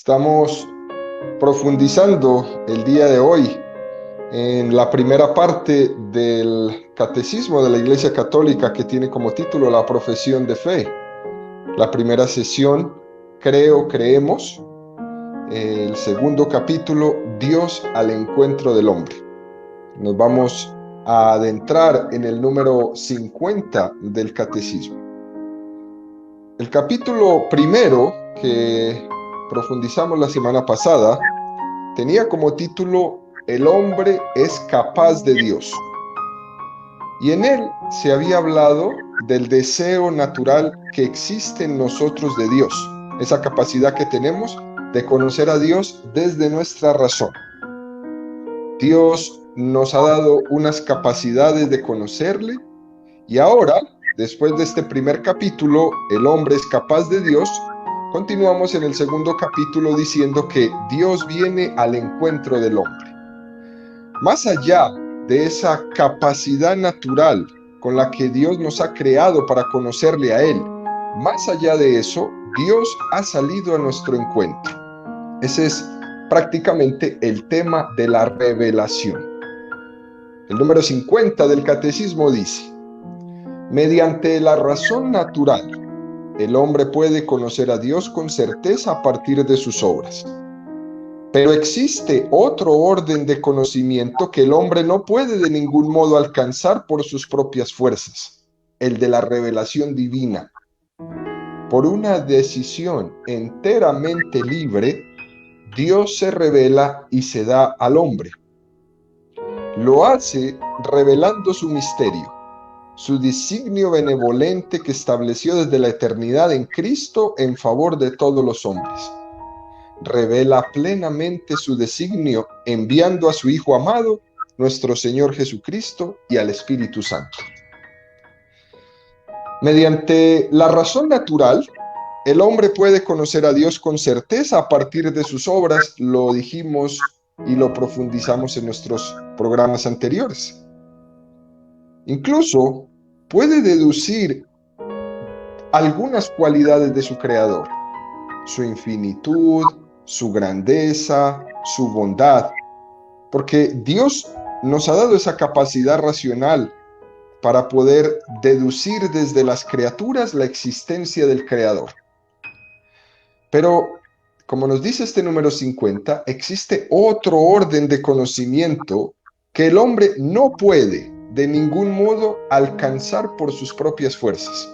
Estamos profundizando el día de hoy en la primera parte del Catecismo de la Iglesia Católica, que tiene como título la profesión de fe. La primera sesión, Creo, creemos. El segundo capítulo, Dios al encuentro del hombre. Nos vamos a adentrar en el número 50 del Catecismo. El capítulo primero, que profundizamos la semana pasada, tenía como título El hombre es capaz de Dios. Y en él se había hablado del deseo natural que existe en nosotros de Dios, esa capacidad que tenemos de conocer a Dios desde nuestra razón. Dios nos ha dado unas capacidades de conocerle, y ahora, después de este primer capítulo, el hombre es capaz de Dios, continuamos en el segundo capítulo diciendo que Dios viene al encuentro del hombre. Más allá de esa capacidad natural con la que Dios nos ha creado para conocerle a Él, más allá de eso, Dios ha salido a nuestro encuentro. Ese es prácticamente el tema de la revelación. El número 50 del Catecismo dice: mediante la razón natural, el hombre puede conocer a Dios con certeza a partir de sus obras. Pero existe otro orden de conocimiento que el hombre no puede de ningún modo alcanzar por sus propias fuerzas, el de la revelación divina. Por una decisión enteramente libre, Dios se revela y se da al hombre. Lo hace revelando su misterio, su designio benevolente que estableció desde la eternidad en Cristo en favor de todos los hombres. Revela plenamente su designio enviando a su Hijo amado, nuestro Señor Jesucristo, y al Espíritu Santo. Mediante la razón natural, el hombre puede conocer a Dios con certeza a partir de sus obras. Lo dijimos y lo profundizamos en nuestros programas anteriores. Incluso puede deducir algunas cualidades de su Creador: su infinitud, su grandeza, su bondad, porque Dios nos ha dado esa capacidad racional para poder deducir desde las criaturas la existencia del Creador. Pero, como nos dice este número 50, existe otro orden de conocimiento que el hombre no puede de ningún modo alcanzar por sus propias fuerzas.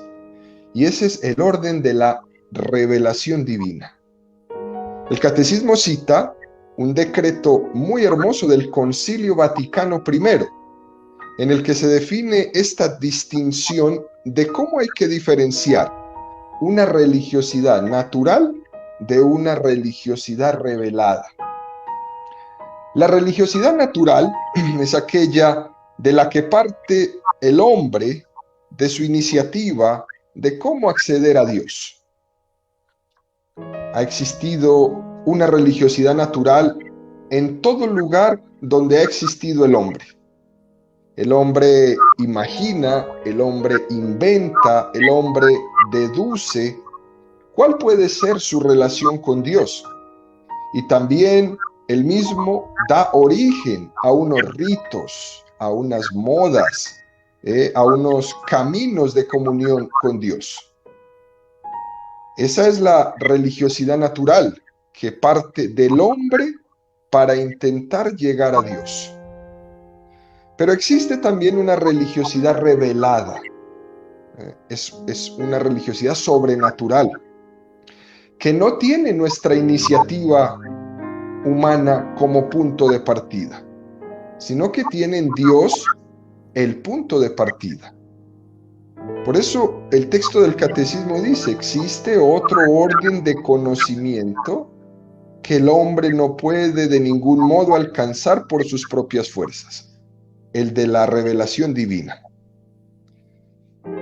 Y ese es el orden de la revelación divina. El Catecismo cita un decreto muy hermoso del Concilio Vaticano I, en el que se define esta distinción de cómo hay que diferenciar una religiosidad natural de una religiosidad revelada. La religiosidad natural es aquella de la que parte el hombre de su iniciativa de cómo acceder a Dios. Ha existido una religiosidad natural en todo lugar donde ha existido el hombre. El hombre imagina, el hombre inventa, el hombre deduce cuál puede ser su relación con Dios. Y también él mismo da origen a unos ritos, a unas modas, a unos caminos de comunión con Dios. Esa es la religiosidad natural que parte del hombre para intentar llegar a Dios. Pero existe también una religiosidad revelada. Es una religiosidad sobrenatural que no tiene nuestra iniciativa humana como punto de partida, sino que tiene en Dios el punto de partida. Por eso el texto del Catecismo dice: existe otro orden de conocimiento que el hombre no puede de ningún modo alcanzar por sus propias fuerzas, el de la revelación divina.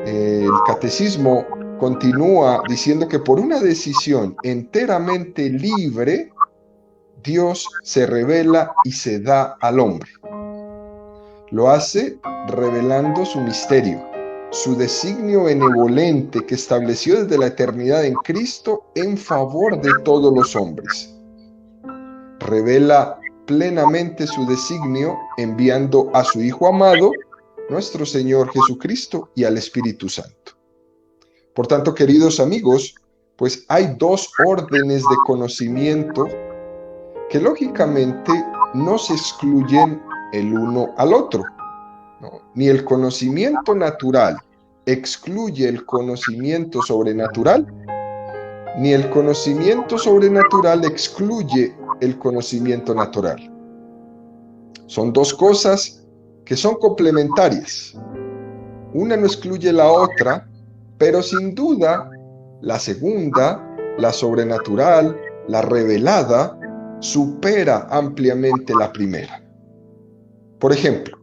El Catecismo continúa diciendo que por una decisión enteramente libre, Dios se revela y se da al hombre. Lo hace revelando su misterio, su designio benevolente que estableció desde la eternidad en Cristo en favor de todos los hombres. revela plenamente su designio enviando a su Hijo amado, nuestro Señor Jesucristo, y al Espíritu Santo. Por tanto, queridos amigos, pues hay dos órdenes de conocimiento que lógicamente no se excluyen el uno al otro, ¿no? Ni el conocimiento natural excluye el conocimiento sobrenatural, ni el conocimiento sobrenatural excluye el conocimiento natural. Son dos cosas que son complementarias. Una no excluye la otra, pero sin duda la segunda, la sobrenatural, la revelada, supera ampliamente la primera. Por ejemplo,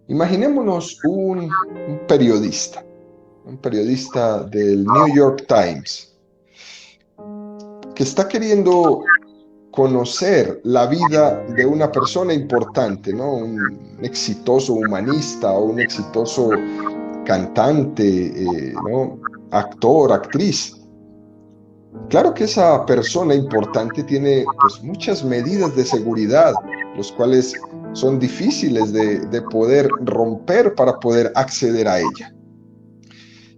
imaginémonos un periodista del New York Times, que está queriendo conocer la vida de una persona importante, ¿no? Un exitoso humanista o un exitoso cantante, ¿no? Actor, actriz. Claro que esa persona importante tiene pues muchas medidas de seguridad, los cuales son difíciles de poder romper para poder acceder a ella.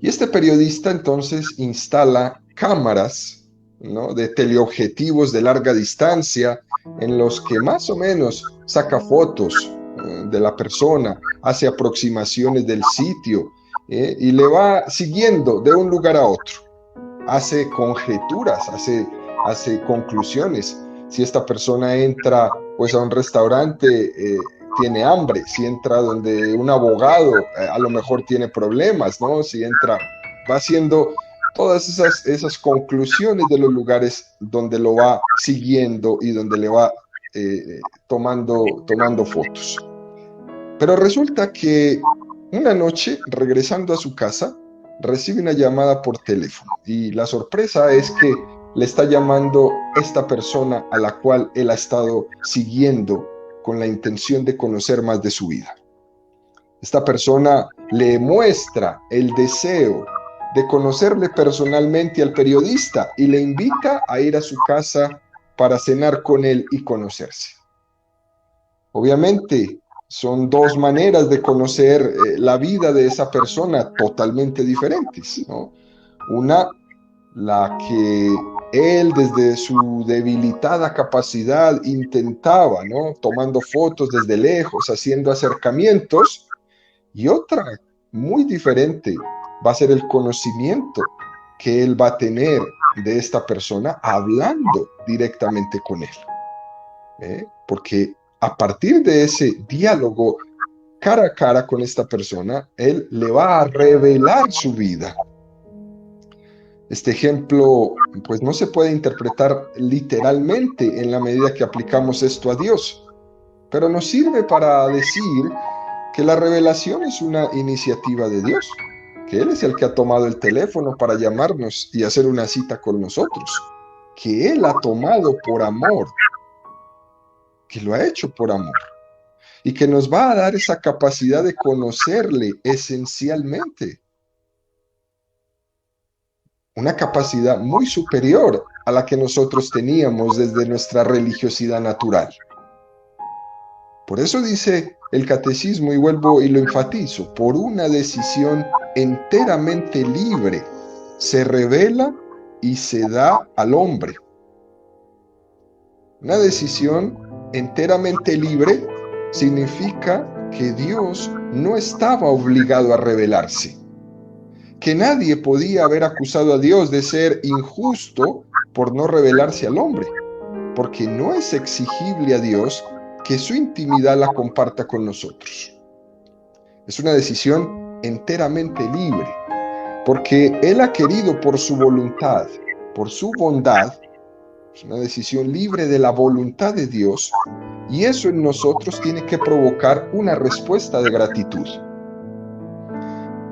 Y este periodista entonces instala cámaras, ¿no? De teleobjetivos de larga distancia en los que más o menos saca fotos de la persona, hace aproximaciones del sitio y le va siguiendo de un lugar a otro. Hace conjeturas, hace conclusiones. Si esta persona entra pues a un restaurante, tiene hambre. Si entra donde un abogado, a lo mejor tiene problemas, ¿no? Si entra, va haciendo todas esas conclusiones de los lugares donde lo va siguiendo y donde le va tomando fotos. Pero resulta que una noche, regresando a su casa, recibe una llamada por teléfono y la sorpresa es que le está llamando esta persona a la cual él ha estado siguiendo con la intención de conocer más de su vida. Esta persona le muestra el deseo de conocerle personalmente al periodista y le invita a ir a su casa para cenar con él y conocerse. Obviamente, son dos maneras de conocer la vida de esa persona totalmente diferentes, ¿no? Una, la que él desde su debilitada capacidad intentaba, ¿no? Tomando fotos desde lejos, haciendo acercamientos, y otra, muy diferente, va a ser el conocimiento que él va a tener de esta persona hablando directamente con él, porque a partir de ese diálogo cara a cara con esta persona, él le va a revelar su vida. Este ejemplo, pues no se puede interpretar literalmente en la medida que aplicamos esto a Dios, pero nos sirve para decir que la revelación es una iniciativa de Dios, que Él es el que ha tomado el teléfono para llamarnos y hacer una cita con nosotros, que Él ha tomado por amor, que lo ha hecho por amor, y que nos va a dar esa capacidad de conocerle esencialmente. Una capacidad muy superior a la que nosotros teníamos desde nuestra religiosidad natural. Por eso dice el catecismo, y vuelvo y lo enfatizo, por una decisión enteramente libre se revela y se da al hombre. Una decisión enteramente libre significa que Dios no estaba obligado a revelarse, que nadie podía haber acusado a Dios de ser injusto por no revelarse al hombre, porque no es exigible a Dios que su intimidad la comparta con nosotros. Es una decisión enteramente libre, porque Él ha querido por su voluntad, por su bondad. Es una decisión libre de la voluntad de Dios, y eso en nosotros tiene que provocar una respuesta de gratitud.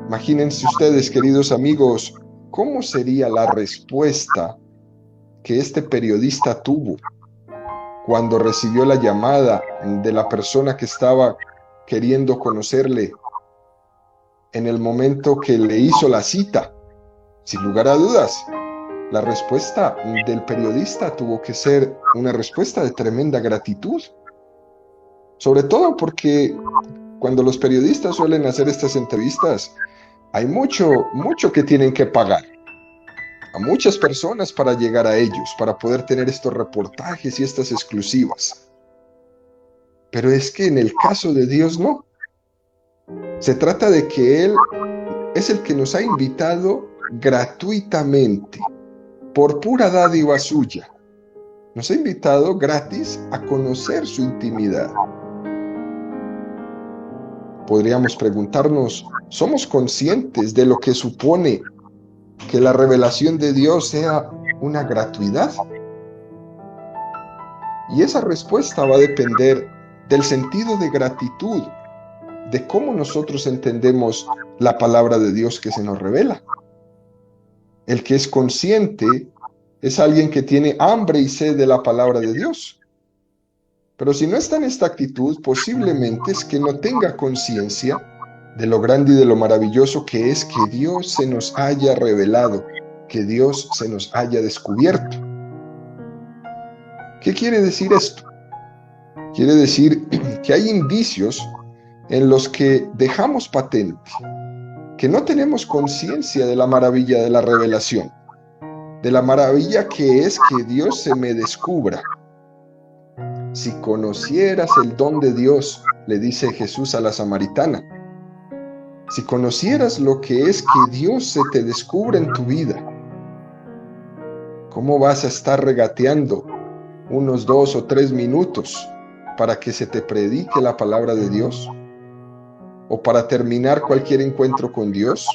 Imagínense ustedes, queridos amigos, cómo sería la respuesta que este periodista tuvo cuando recibió la llamada de la persona que estaba queriendo conocerle en el momento que le hizo la cita. Sin lugar a dudas, La respuesta del periodista tuvo que ser una respuesta de tremenda gratitud, sobre todo porque cuando los periodistas suelen hacer estas entrevistas, hay mucho que tienen que pagar a muchas personas para llegar a ellos, para poder tener estos reportajes y estas exclusivas. Pero es que en el caso de Dios no. Se trata de que Él es el que nos ha invitado gratuitamente, por pura dádiva suya. Nos ha invitado gratis a conocer su intimidad. Podríamos preguntarnos, ¿somos conscientes de lo que supone que la revelación de Dios sea una gratuidad? Y esa respuesta va a depender del sentido de gratitud, de cómo nosotros entendemos la palabra de Dios que se nos revela. El que es consciente es alguien que tiene hambre y sed de la palabra de Dios. Pero si no está en esta actitud, posiblemente es que no tenga conciencia de lo grande y de lo maravilloso que es que Dios se nos haya revelado, que Dios se nos haya descubierto. ¿Qué quiere decir esto? Quiere decir que hay indicios en los que dejamos patente que no tenemos conciencia de la maravilla de la revelación, de la maravilla que es que Dios se me descubra. Si conocieras el don de Dios, le dice Jesús a la samaritana, si conocieras lo que es que Dios se te descubre en tu vida, ¿cómo vas a estar regateando unos 2 o 3 minutos para que se te predique la palabra de Dios? ¿O para terminar cualquier encuentro con Dios?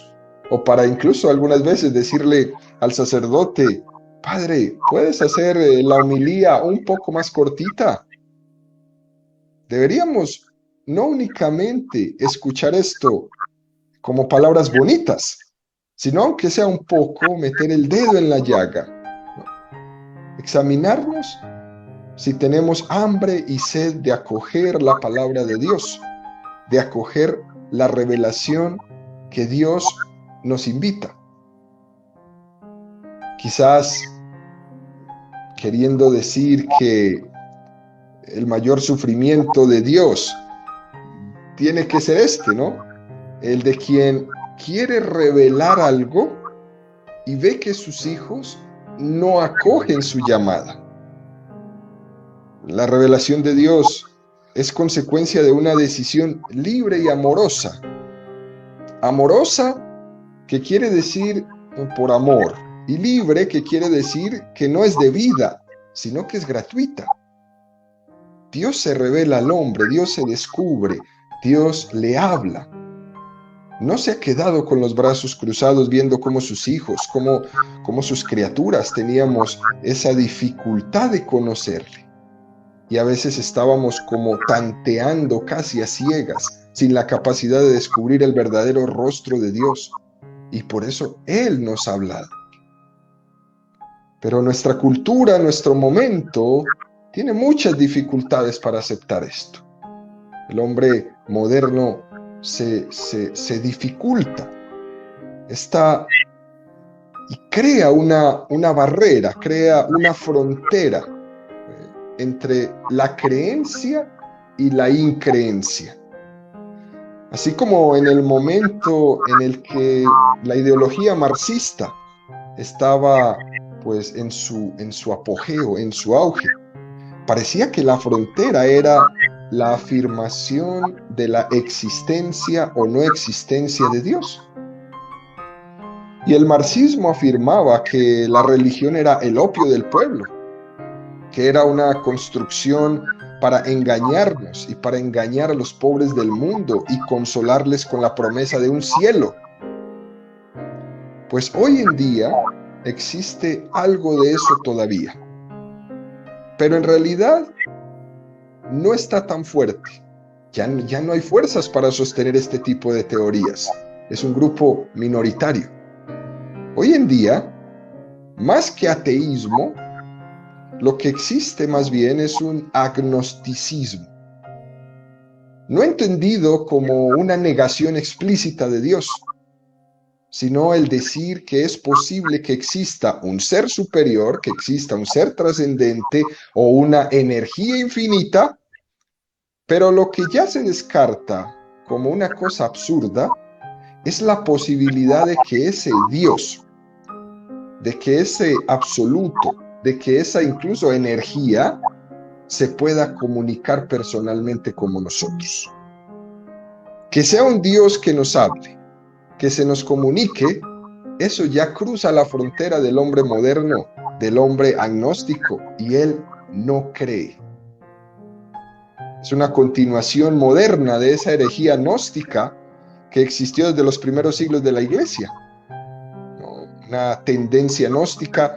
¿O para incluso algunas veces decirle al sacerdote, Padre, ¿puedes hacer la homilía un poco más cortita? Deberíamos no únicamente escuchar esto como palabras bonitas, sino aunque sea un poco meter el dedo en la llaga, ¿no? Examinarnos si tenemos hambre y sed de acoger la palabra de Dios, de acoger la revelación que Dios nos invita. Quizás queriendo decir que el mayor sufrimiento de Dios tiene que ser este, ¿no? El de quien quiere revelar algo y ve que sus hijos no acogen su llamada. La revelación de Dios es consecuencia de una decisión libre y amorosa. Amorosa, que quiere decir por amor, y libre, que quiere decir que no es debida, sino que es gratuita. Dios se revela al hombre, Dios se descubre, Dios le habla. No se ha quedado con los brazos cruzados viendo cómo sus hijos, cómo sus criaturas teníamos esa dificultad de conocerle. Y a veces estábamos como tanteando casi a ciegas, sin la capacidad de descubrir el verdadero rostro de Dios. Y por eso Él nos ha hablado. Pero nuestra cultura, nuestro momento, tiene muchas dificultades para aceptar esto. El hombre moderno se dificulta. Y crea una barrera, crea una frontera entre la creencia y la increencia. Así como en el momento en el que la ideología marxista estaba pues en su apogeo, en su auge, parecía que la frontera era la afirmación de la existencia o no existencia de Dios. Y el marxismo afirmaba que la religión era el opio del pueblo, que era una construcción para engañarnos y para engañar a los pobres del mundo y consolarles con la promesa de un cielo. Pues hoy en día existe algo de eso todavía, pero en realidad no está tan fuerte. Ya no hay fuerzas para sostener este tipo de teorías. Es un grupo minoritario. Hoy en día, más que ateísmo, lo que existe más bien es un agnosticismo, no entendido como una negación explícita de Dios, sino el decir que es posible que exista un ser superior, que exista un ser trascendente o una energía infinita, pero lo que ya se descarta como una cosa absurda es la posibilidad de que ese Dios, de que ese absoluto, de que esa incluso energía se pueda comunicar personalmente como nosotros. Que sea un Dios que nos hable, que se nos comunique, eso ya cruza la frontera del hombre moderno, del hombre agnóstico, y él no cree. Es una continuación moderna de esa herejía gnóstica que existió desde los primeros siglos de la Iglesia. Una tendencia gnóstica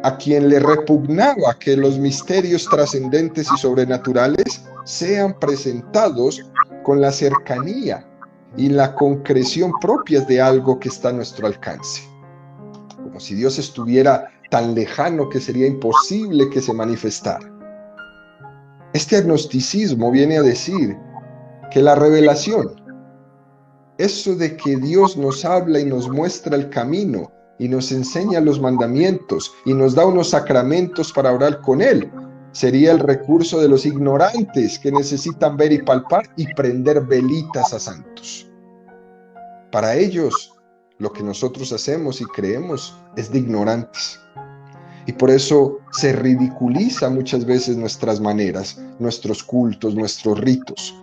a quien le repugnaba que los misterios trascendentes y sobrenaturales sean presentados con la cercanía y la concreción propias de algo que está a nuestro alcance. Como si Dios estuviera tan lejano que sería imposible que se manifestara. Este agnosticismo viene a decir que la revelación, eso de que Dios nos habla y nos muestra el camino y nos enseña los mandamientos y nos da unos sacramentos para orar con Él, sería el recurso de los ignorantes que necesitan ver y palpar y prender velitas a santos. Para ellos, lo que nosotros hacemos y creemos es de ignorantes. Y por eso se ridiculiza muchas veces nuestras maneras, nuestros cultos, nuestros ritos,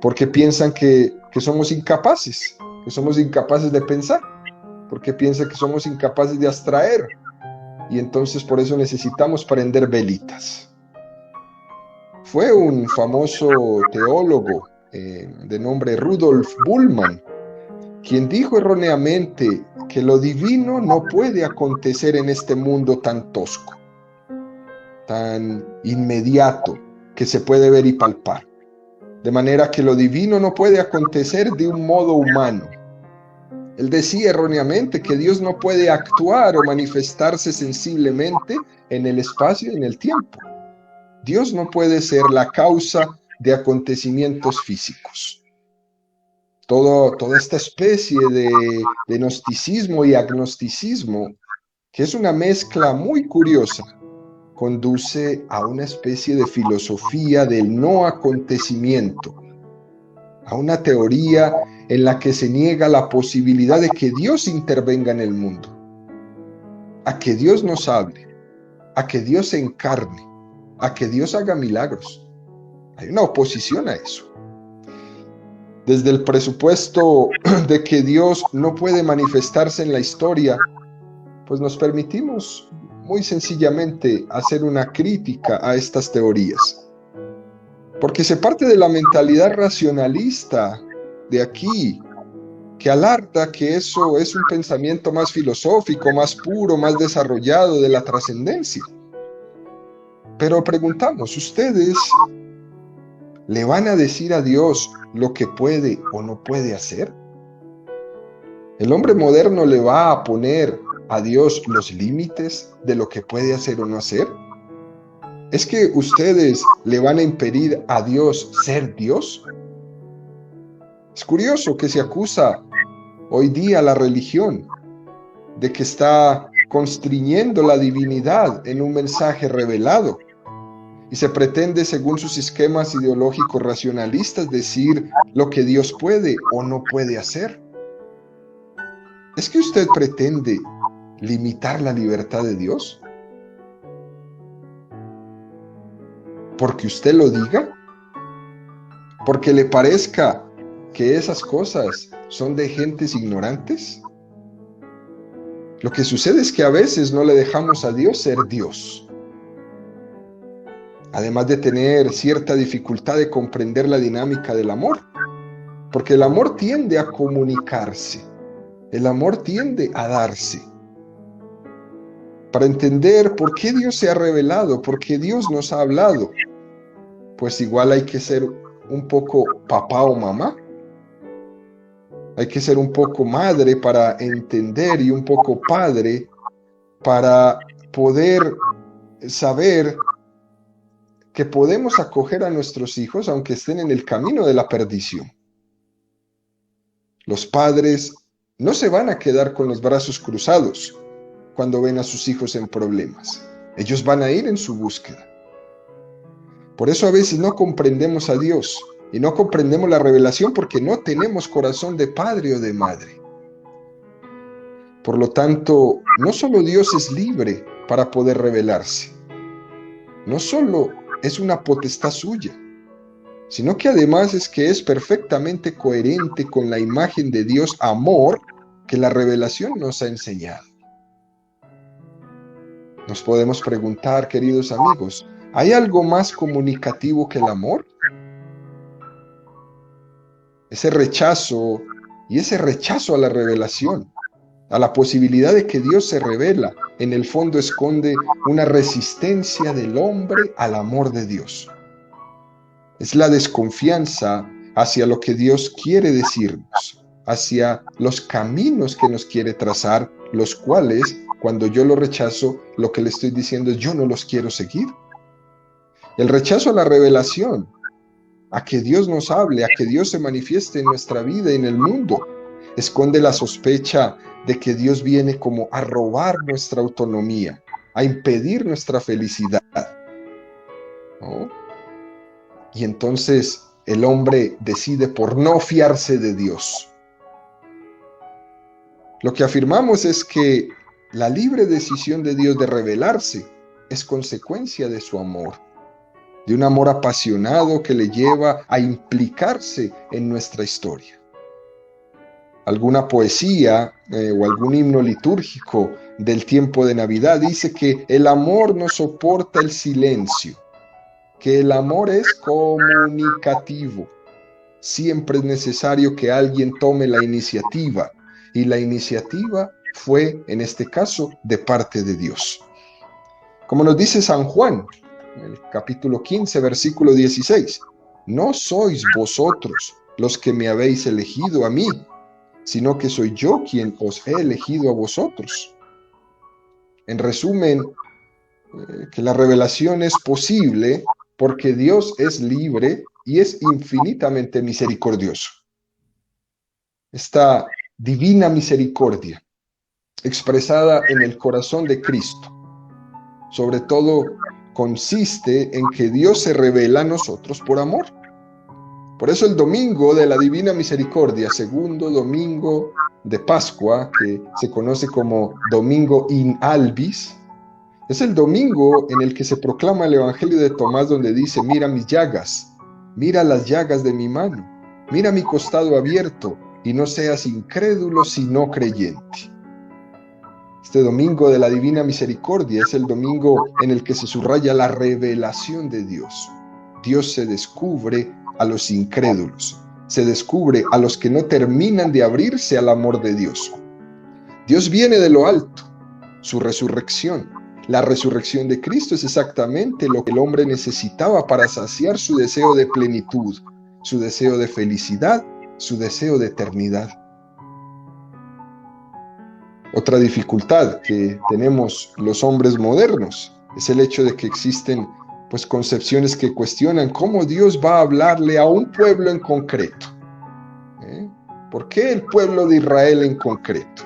porque piensan que somos incapaces de pensar, porque piensan que somos incapaces de abstraer, y entonces por eso necesitamos prender velitas. Fue un famoso teólogo de nombre Rudolf Bultmann quien dijo erróneamente que lo divino no puede acontecer en este mundo tan tosco, tan inmediato, que se puede ver y palpar. De manera que lo divino no puede acontecer de un modo humano. Él decía erróneamente que Dios no puede actuar o manifestarse sensiblemente en el espacio y en el tiempo. Dios no puede ser la causa de acontecimientos físicos. Toda esta especie de gnosticismo y agnosticismo, que es una mezcla muy curiosa, conduce a una especie de filosofía del no acontecimiento, a una teoría en la que se niega la posibilidad de que Dios intervenga en el mundo, a que Dios nos hable, a que Dios se encarne, a que Dios haga milagros. Hay una oposición a eso. Desde el presupuesto de que Dios no puede manifestarse en la historia, pues nos permitimos muy sencillamente hacer una crítica a estas teorías. Porque se parte de la mentalidad racionalista de aquí, que alarda que eso es un pensamiento más filosófico, más puro, más desarrollado de la trascendencia. Pero preguntamos, ¿ustedes le van a decir a Dios lo que puede o no puede hacer? ¿El hombre moderno le va a poner a Dios los límites de lo que puede hacer o no hacer? ¿Es que ustedes le van a impedir a Dios ser Dios? Es curioso que se acusa hoy día a la religión de que está constriñendo la divinidad en un mensaje revelado. Y se pretende, según sus esquemas ideológicos racionalistas, decir lo que Dios puede o no puede hacer. ¿Es que usted pretende limitar la libertad de Dios? ¿Porque usted lo diga? ¿Porque le parezca que esas cosas son de gentes ignorantes? Lo que sucede es que a veces no le dejamos a Dios ser Dios. Además de tener cierta dificultad de comprender la dinámica del amor, porque el amor tiende a comunicarse, el amor tiende a darse. Para entender por qué Dios se ha revelado, por qué Dios nos ha hablado, pues igual hay que ser un poco papá o mamá, hay que ser un poco madre para entender y un poco padre para poder saber que podemos acoger a nuestros hijos aunque estén en el camino de la perdición. Los padres no se van a quedar con los brazos cruzados cuando ven a sus hijos en problemas. Ellos van a ir en su búsqueda. Por eso a veces no comprendemos a Dios y no comprendemos la revelación porque no tenemos corazón de padre o de madre. Por lo tanto, no solo Dios es libre para poder revelarse, no solo es una potestad suya, sino que además es que es perfectamente coherente con la imagen de Dios amor que la revelación nos ha enseñado. Nos podemos preguntar, queridos amigos, ¿hay algo más comunicativo que el amor? Ese rechazo a la revelación, a la posibilidad de que Dios se revela, en el fondo esconde una resistencia del hombre al amor de Dios. Es la desconfianza hacia lo que Dios quiere decirnos, hacia los caminos que nos quiere trazar, los cuales, cuando yo lo rechazo, lo que le estoy diciendo es yo no los quiero seguir. El rechazo a la revelación, a que Dios nos hable, a que Dios se manifieste en nuestra vida y en el mundo, esconde la sospecha de que Dios viene como a robar nuestra autonomía, a impedir nuestra felicidad, ¿no? Y entonces el hombre decide por no fiarse de Dios. Lo que afirmamos es que la libre decisión de Dios de revelarse es consecuencia de su amor, de un amor apasionado que le lleva a implicarse en nuestra historia. Alguna poesía o algún himno litúrgico del tiempo de Navidad dice que el amor no soporta el silencio, que el amor es comunicativo. Siempre es necesario que alguien tome la iniciativa, y la iniciativa fue, en este caso, de parte de Dios. Como nos dice San Juan, en el capítulo 15, versículo 16, no sois vosotros los que me habéis elegido a mí, sino que soy yo quien os he elegido a vosotros. En resumen, que la revelación es posible porque Dios es libre y es infinitamente misericordioso. Esta divina misericordia, expresada en el corazón de Cristo, sobre todo consiste en que Dios se revela a nosotros por amor. Por eso el domingo de la Divina Misericordia, segundo domingo de Pascua, que se conoce como Domingo in Albis, es el domingo en el que se proclama el Evangelio de Tomás, donde dice: mira mis llagas, mira las llagas de mi mano, mira mi costado abierto, y no seas incrédulo sino creyente. Este domingo de la Divina Misericordia es el domingo en el que se subraya la revelación de Dios. Dios se descubre a los incrédulos, se descubre a los que no terminan de abrirse al amor de Dios. Dios viene de lo alto, su resurrección. La resurrección de Cristo es exactamente lo que el hombre necesitaba para saciar su deseo de plenitud, su deseo de felicidad, su deseo de eternidad. Otra dificultad que tenemos los hombres modernos es el hecho de que existen concepciones que cuestionan cómo Dios va a hablarle a un pueblo en concreto. ¿Por qué el pueblo de Israel en concreto?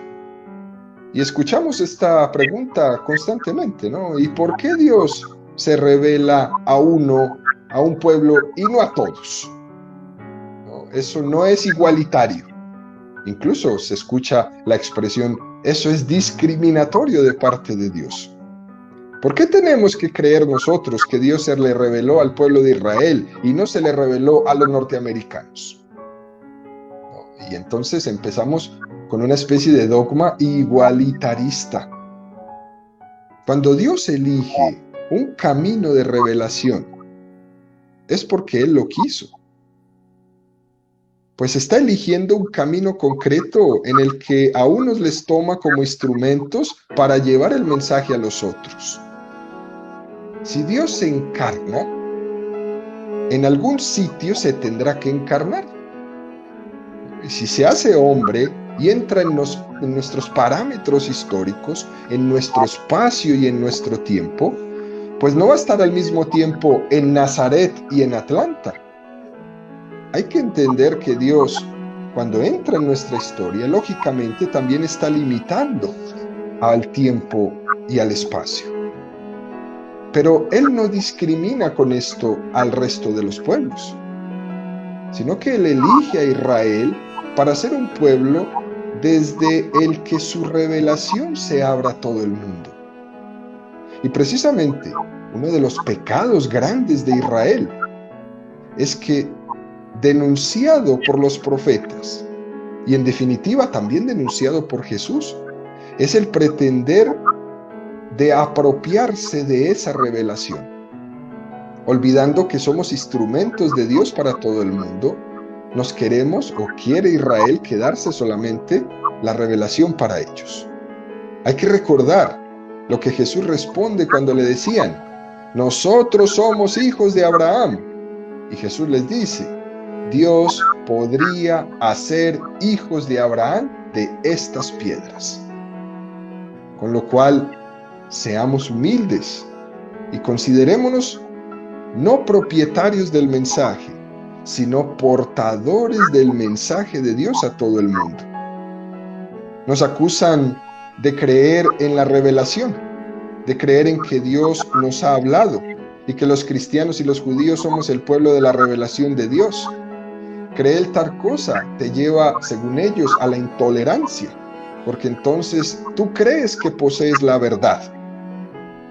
Y escuchamos esta pregunta constantemente, ¿no? ¿Y por qué Dios se revela a un pueblo y no a todos? ¿No? Eso no es igualitario. Incluso se escucha la expresión: eso es discriminatorio de parte de Dios. ¿Por qué tenemos que creer nosotros que Dios se le reveló al pueblo de Israel y no se le reveló a los norteamericanos? Y entonces empezamos con una especie de dogma igualitarista. Cuando Dios elige un camino de revelación, es porque Él lo quiso. Pues está eligiendo un camino concreto en el que a unos les toma como instrumentos para llevar el mensaje a los otros. Si Dios se encarna, en algún sitio se tendrá que encarnar. Y si se hace hombre y entra en nuestros parámetros históricos, en nuestro espacio y en nuestro tiempo, pues no va a estar al mismo tiempo en Nazaret y en Atlanta. Hay que entender que Dios, cuando entra en nuestra historia, lógicamente también está limitando al tiempo y al espacio. Pero Él no discrimina con esto al resto de los pueblos, sino que Él elige a Israel para ser un pueblo desde el que su revelación se abra a todo el mundo. Y precisamente uno de los pecados grandes de Israel es que, denunciado por los profetas, y en definitiva también denunciado por Jesús, es el pretender de apropiarse de esa revelación, olvidando que somos instrumentos de Dios para todo el mundo. Nos queremos, o quiere Israel, quedarse solamente la revelación para ellos. Hay que recordar lo que Jesús responde cuando le decían: nosotros somos hijos de Abraham. Y Jesús les dice: Dios podría hacer hijos de Abraham de estas piedras. Con lo cual, seamos humildes y considerémonos no propietarios del mensaje, sino portadores del mensaje de Dios a todo el mundo. Nos acusan de creer en la revelación, de creer en que Dios nos ha hablado y que los cristianos y los judíos somos el pueblo de la revelación de Dios. Creer tal cosa te lleva, según ellos, a la intolerancia, porque entonces tú crees que posees la verdad.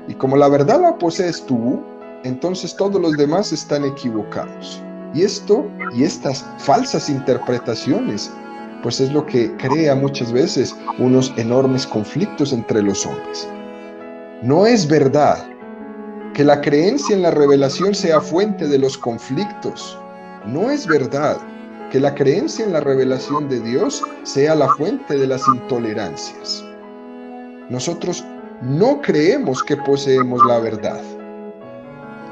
Y como la verdad la posees tú, entonces todos los demás están equivocados. Y estas falsas interpretaciones, pues es lo que crea muchas veces unos enormes conflictos entre los hombres. No es verdad que la creencia en la revelación sea fuente de los conflictos. No es verdad que la creencia en la revelación de Dios sea la fuente de las intolerancias. Nosotros no creemos que poseemos la verdad.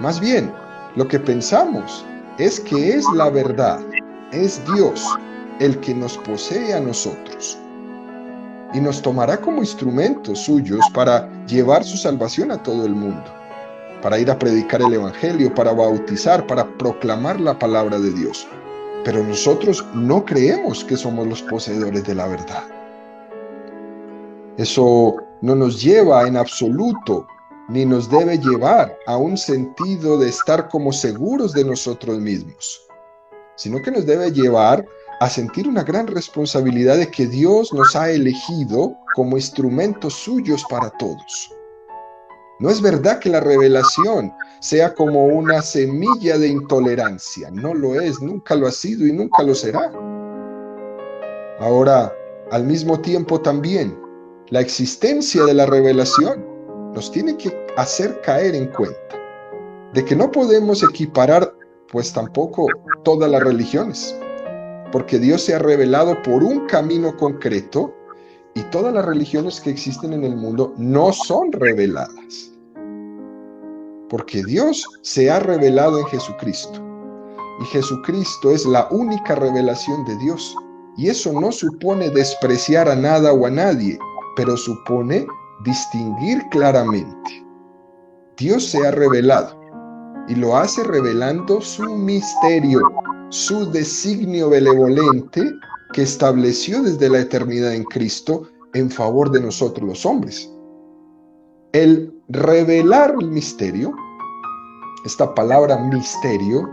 Más bien, lo que pensamos es que es la verdad, es Dios el que nos posee a nosotros. Y nos tomará como instrumentos suyos para llevar su salvación a todo el mundo, para ir a predicar el evangelio, para bautizar, para proclamar la palabra de Dios. Pero nosotros no creemos que somos los poseedores de la verdad. Eso no nos lleva en absoluto, ni nos debe llevar a un sentido de estar como seguros de nosotros mismos, sino que nos debe llevar a sentir una gran responsabilidad de que Dios nos ha elegido como instrumentos suyos para todos. No es verdad que la revelación sea como una semilla de intolerancia. No lo es, nunca lo ha sido y nunca lo será. Ahora, al mismo tiempo también, la existencia de la revelación nos tiene que hacer caer en cuenta de que no podemos equiparar, pues tampoco, todas las religiones, porque Dios se ha revelado por un camino concreto y todas las religiones que existen en el mundo no son reveladas. Porque Dios se ha revelado en Jesucristo. Y Jesucristo es la única revelación de Dios. Y eso no supone despreciar a nada o a nadie, pero supone distinguir claramente. Dios se ha revelado y lo hace revelando su misterio, su designio benevolente que estableció desde la eternidad en Cristo en favor de nosotros los hombres. El revelar el misterio, esta palabra misterio,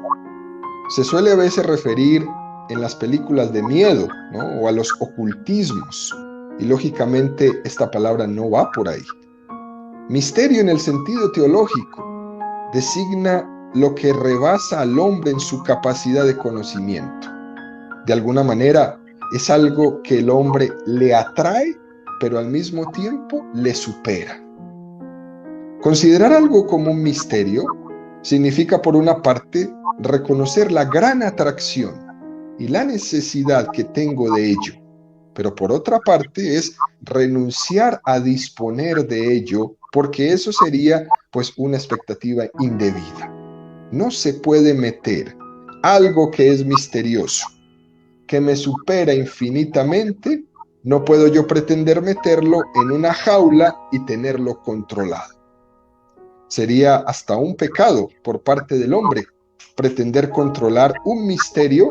se suele a veces referir en las películas de miedo, ¿no? O a los ocultismos. Y lógicamente esta palabra no va por ahí. Misterio en el sentido teológico designa lo que rebasa al hombre en su capacidad de conocimiento. De alguna manera es algo que el hombre le atrae, pero al mismo tiempo le supera. Considerar algo como un misterio significa, por una parte, reconocer la gran atracción y la necesidad que tengo de ello, pero por otra parte es renunciar a disponer de ello, porque eso sería pues una expectativa indebida. No se puede meter algo que es misterioso, que me supera infinitamente, no puedo yo pretender meterlo en una jaula y tenerlo controlado. Sería hasta un pecado por parte del hombre pretender controlar un misterio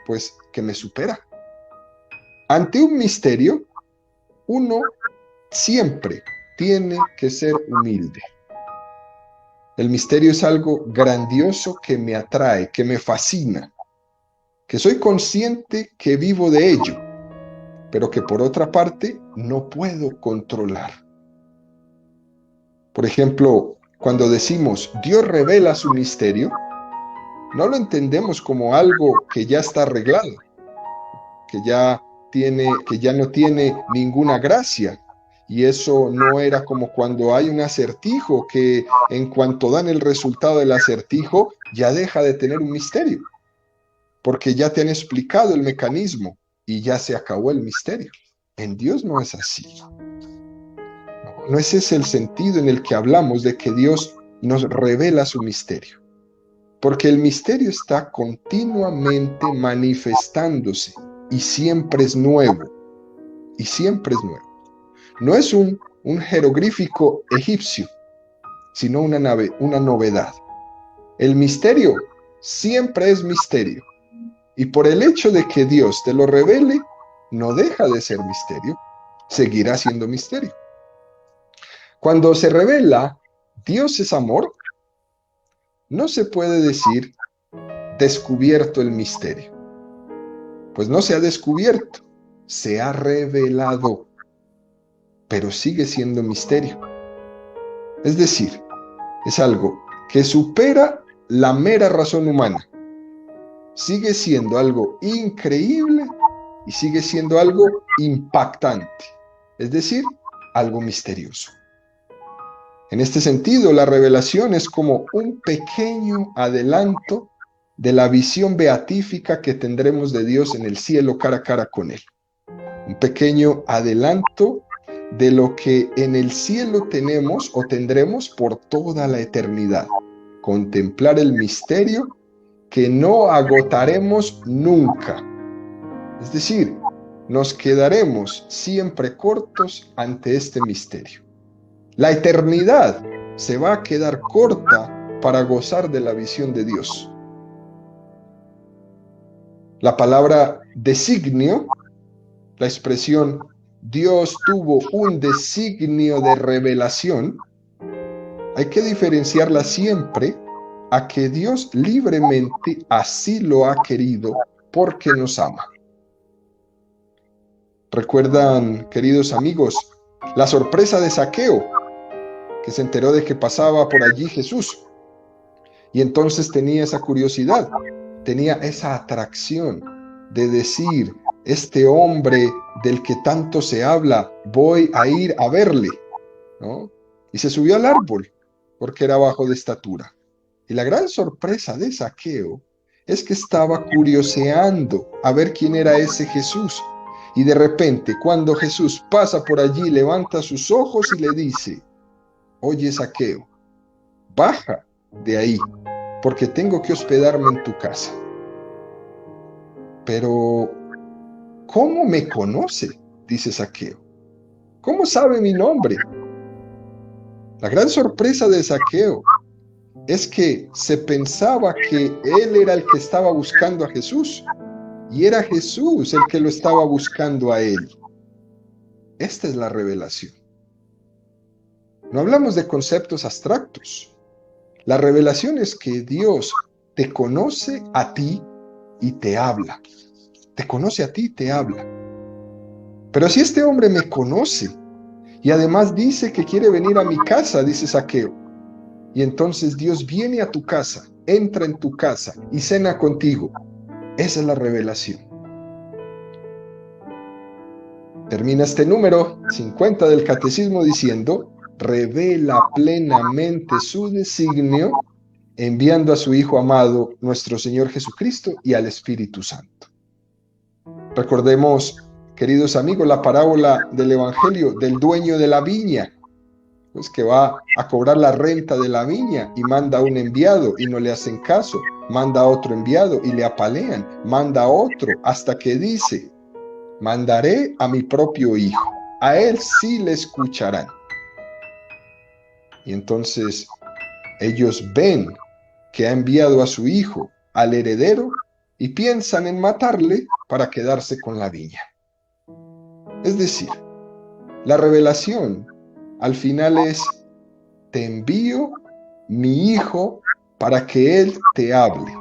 pues que me supera. ante un misterio, uno siempre tiene que ser humilde. El misterio es algo grandioso que me atrae, que me fascina, que soy consciente que vivo de ello, pero que por otra parte no puedo controlar. Por ejemplo, cuando decimos Dios revela su misterio, no lo entendemos como algo que ya está arreglado, que ya no tiene ninguna gracia. Y eso no era como cuando hay un acertijo, que en cuanto dan el resultado del acertijo, ya deja de tener un misterio, porque ya te han explicado el mecanismo y ya se acabó el misterio. En Dios no es así. No es ese el sentido en el que hablamos de que Dios nos revela su misterio, porque el misterio está continuamente manifestándose y siempre es nuevo, y siempre es nuevo. No es un jeroglífico egipcio, sino una novedad. El misterio siempre es misterio, y por el hecho de que Dios te lo revele, no deja de ser misterio, seguirá siendo misterio. Cuando se revela Dios es amor, no se puede decir descubierto el misterio, pues no se ha descubierto, se ha revelado, pero sigue siendo misterio. Es decir, es algo que supera la mera razón humana, sigue siendo algo increíble y sigue siendo algo impactante, es decir, algo misterioso. En este sentido, la revelación es como un pequeño adelanto de la visión beatífica que tendremos de Dios en el cielo cara a cara con Él. Un pequeño adelanto de lo que en el cielo tenemos o tendremos por toda la eternidad. Contemplar el misterio que no agotaremos nunca. Es decir, nos quedaremos siempre cortos ante este misterio. La eternidad se va a quedar corta para gozar de la visión de Dios. La palabra designio, la expresión Dios tuvo un designio de revelación, hay que diferenciarla siempre a que Dios libremente así lo ha querido porque nos ama. ¿Recuerdan, queridos amigos, la sorpresa de Zaqueo, que se enteró de que pasaba por allí Jesús? Y entonces tenía esa curiosidad, tenía esa atracción de decir, este hombre del que tanto se habla, voy a ir a verle, ¿no? Y se subió al árbol, porque era bajo de estatura. Y la gran sorpresa de Zaqueo es que estaba curioseando a ver quién era ese Jesús. Y de repente, cuando Jesús pasa por allí, levanta sus ojos y le dice, oye Zaqueo, baja de ahí, porque tengo que hospedarme en tu casa. Pero, ¿cómo me conoce? Dice Zaqueo. ¿Cómo sabe mi nombre? La gran sorpresa de Zaqueo es que se pensaba que él era el que estaba buscando a Jesús, y era Jesús el que lo estaba buscando a él. Esta es la revelación. No hablamos de conceptos abstractos. La revelación es que Dios te conoce a ti y te habla. Te conoce a ti y te habla. Pero si este hombre me conoce y además dice que quiere venir a mi casa, dice Zaqueo, y entonces Dios viene a tu casa, entra en tu casa y cena contigo. Esa es la revelación. Termina este número 50 del Catecismo diciendo, revela plenamente su designio enviando a su Hijo amado, nuestro Señor Jesucristo, y al Espíritu Santo. Recordemos, queridos amigos, la parábola del Evangelio del dueño de la viña, pues que va a cobrar la renta de la viña y manda a un enviado y no le hacen caso, manda a otro enviado y le apalean, manda a otro hasta que dice, mandaré a mi propio hijo, a él sí le escucharán. Y entonces ellos ven que ha enviado a su hijo, al heredero, y piensan en matarle para quedarse con la viña. Es decir, la revelación al final es: te envío mi Hijo para que Él te hable.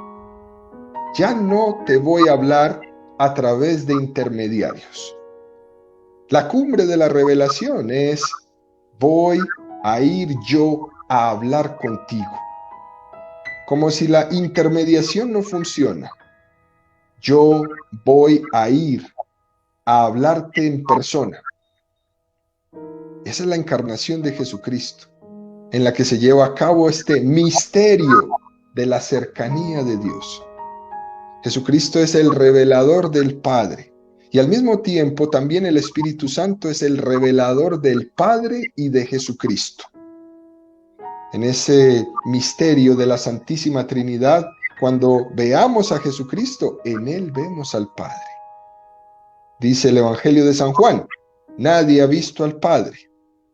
Ya no te voy a hablar a través de intermediarios. La cumbre de la revelación es: voy a ir yo a hablar contigo. Como si la intermediación no funciona. Yo voy a ir a hablarte en persona. Esa es la encarnación de Jesucristo, en la que se lleva a cabo este misterio de la cercanía de Dios. Jesucristo es el revelador del Padre, y al mismo tiempo también el Espíritu Santo es el revelador del Padre y de Jesucristo. En ese misterio de la Santísima Trinidad, cuando veamos a Jesucristo, en Él vemos al Padre. Dice el Evangelio de San Juan: nadie ha visto al Padre,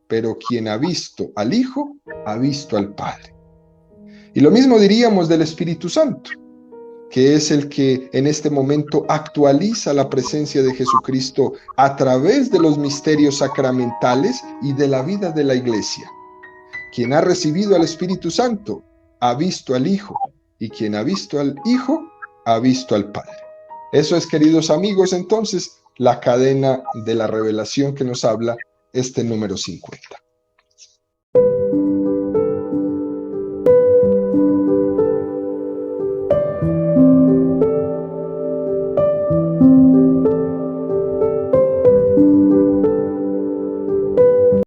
pero quien ha visto al Hijo, ha visto al Padre. Y lo mismo diríamos del Espíritu Santo, que es el que en este momento actualiza la presencia de Jesucristo a través de los misterios sacramentales y de la vida de la Iglesia. Quien ha recibido al Espíritu Santo ha visto al Hijo, y quien ha visto al Hijo ha visto al Padre. Eso es, queridos amigos, entonces, la cadena de la revelación que nos habla este número 50.